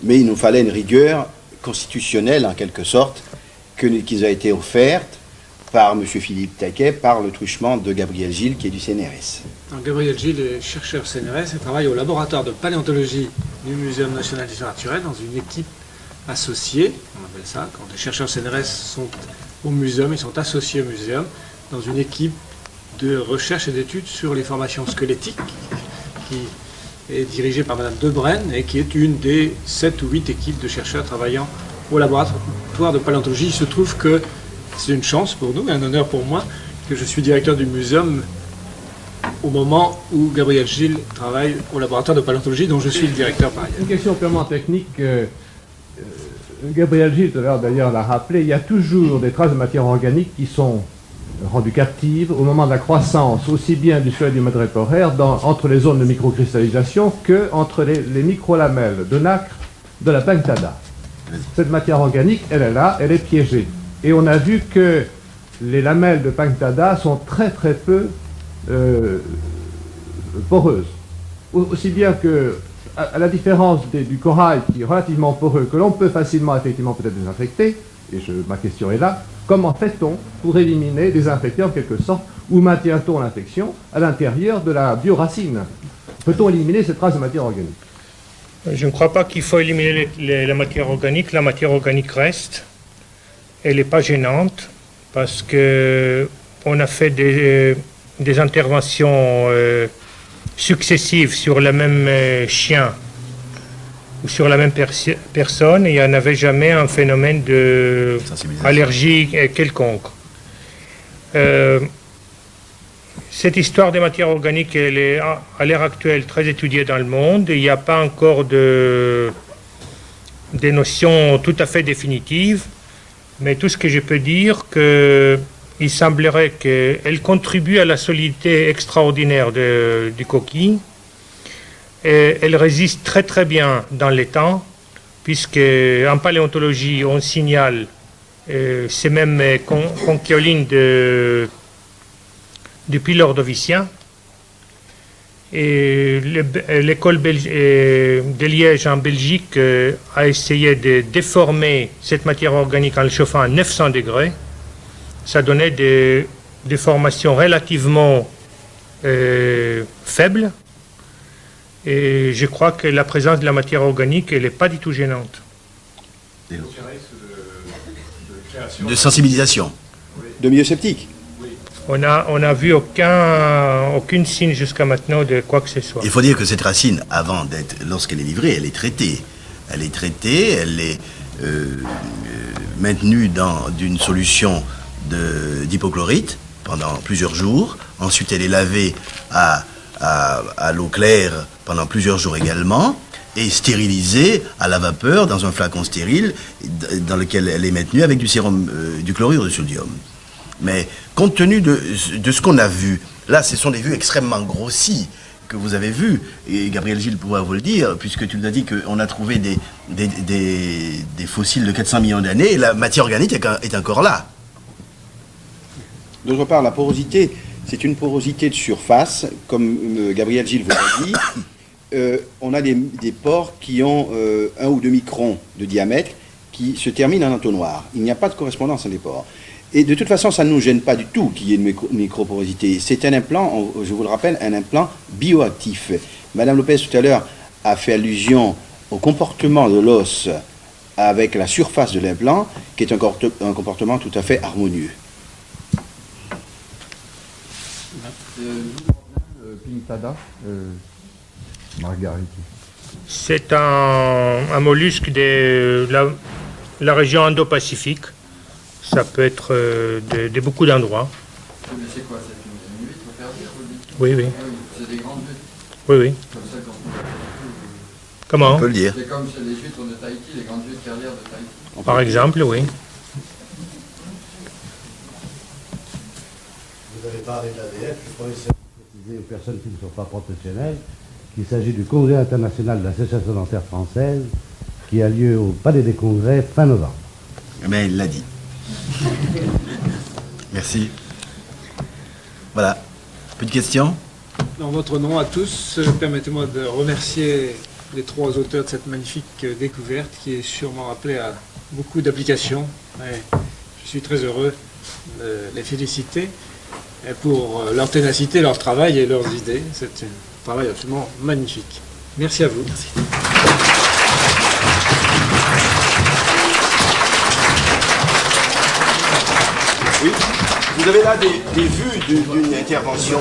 mais il nous fallait une rigueur constitutionnelle, en quelque sorte, qui nous a été offerte par M. Philippe Taquet, par le truchement de Gabriel Gilles, qui est du CNRS. Alors, Gabriel Gilles est chercheur CNRS et travaille au laboratoire de paléontologie du Muséum national d'histoire naturelle dans une équipe associée, on appelle ça, quand les chercheurs CNRS sont au muséum, ils sont associés au muséum, dans une équipe de recherche et d'études sur les formations squelettiques, qui est dirigée par Mme Debrenne et qui est une des 7 ou 8 équipes de chercheurs travaillant au laboratoire de paléontologie. Il se trouve que c'est une chance pour nous, un honneur pour moi, que je suis directeur du muséum au moment où Gabriel Gilles travaille au laboratoire de paléontologie, dont je suis le directeur par ailleurs. Une question purement technique. Gabriel Gilles, tout à l'heure d'ailleurs, l'a rappelé, il y a toujours des traces de matière organique qui sont rendues captives au moment de la croissance, aussi bien du squelette du madréphoraire, entre les zones de microcristallisation, que entre les microlamelles de nacre de la Punctada. Cette matière organique, elle est là, elle est piégée. Et on a vu que les lamelles de Punctada sont très très peu poreuses. Aussi bien que, à la différence du corail qui est relativement poreux, que l'on peut facilement effectivement peut-être désinfecter, et ma question est là, comment fait-on pour éliminer, désinfecter en quelque sorte, ou maintient-on l'infection à l'intérieur de la bioracine? Peut-on éliminer cette trace de matière organique? Je ne crois pas qu'il faut éliminer la matière organique. La matière organique reste. Elle n'est pas gênante parce qu'on a fait des interventions successives sur le même chien ou sur la même personne et il n'y en avait jamais un phénomène d'allergie quelconque. Cette histoire des matières organiques, elle est à l'heure actuelle très étudiée dans le monde. Il n'y a pas encore des notions tout à fait définitives, mais tout ce que je peux dire, il semblerait qu'elle contribue à la solidité extraordinaire du coquille. Et elle résiste très très bien dans les temps, puisque en paléontologie, on signale ces mêmes conchiolines depuis l'Ordovicien. Et l'école de Liège en Belgique a essayé de déformer cette matière organique en le chauffant à 900 degrés. Ça donnait des déformations relativement faibles. Et je crois que la présence de la matière organique, elle n'est pas du tout gênante. De sensibilisation, de milieu sceptique. On a vu aucune signe jusqu'à maintenant de quoi que ce soit. Il faut dire que cette racine, lorsqu'elle est livrée, elle est traitée. Elle est traitée, elle est maintenue dans une solution d'hypochlorite pendant plusieurs jours. Ensuite, elle est lavée à l'eau claire pendant plusieurs jours également et stérilisée à la vapeur dans un flacon stérile dans lequel elle est maintenue avec du sérum, du chlorure de sodium. Mais compte tenu de ce qu'on a vu, là, ce sont des vues extrêmement grossies que vous avez vues, et Gabriel Gilles pourra vous le dire, puisque tu nous as dit qu'on a trouvé des fossiles de 400 millions d'années, et la matière organique est encore là. D'autre part, la porosité, c'est une porosité de surface, comme Gabriel Gilles vous l'a dit. On a des pores qui ont 1 ou 2 microns de diamètre, qui se terminent en entonnoir. Il n'y a pas de correspondance entre les pores. Et de toute façon, ça ne nous gêne pas du tout qu'il y ait une microporosité. C'est un implant, je vous le rappelle, un implant bioactif. Madame Lopez, tout à l'heure, a fait allusion au comportement de l'os avec la surface de l'implant, qui est un comportement tout à fait harmonieux. Punctada, Margariti. C'est un mollusque de la région Indo-Pacifique. Ça peut être de beaucoup d'endroits. Mais c'est quoi? C'est une huître perdue? Oui, oui. C'est des grandes huîtres. Oui, oui. Comme celles qu'on trouve. Comment? On peut le dire. C'est comme les huîtres de Tahiti, les grandes huîtres carrières de Tahiti. Par exemple, oui. Vous avez parlé de l'ADF, je pourrais préciser aux personnes qui ne sont pas professionnelles qu'il s'agit du Congrès international de l'Association dentaire française qui a lieu au Palais des Congrès fin novembre. Mais il l'a dit. Merci. Voilà. Plus de questions? Dans votre nom à tous, permettez-moi de remercier les trois auteurs de cette magnifique découverte qui est sûrement appelée à beaucoup d'applications. Je suis très heureux de les féliciter pour leur ténacité, leur travail et leurs idées. C'est un travail absolument magnifique. Merci à vous. Merci. Oui, vous avez là des vues d'une intervention.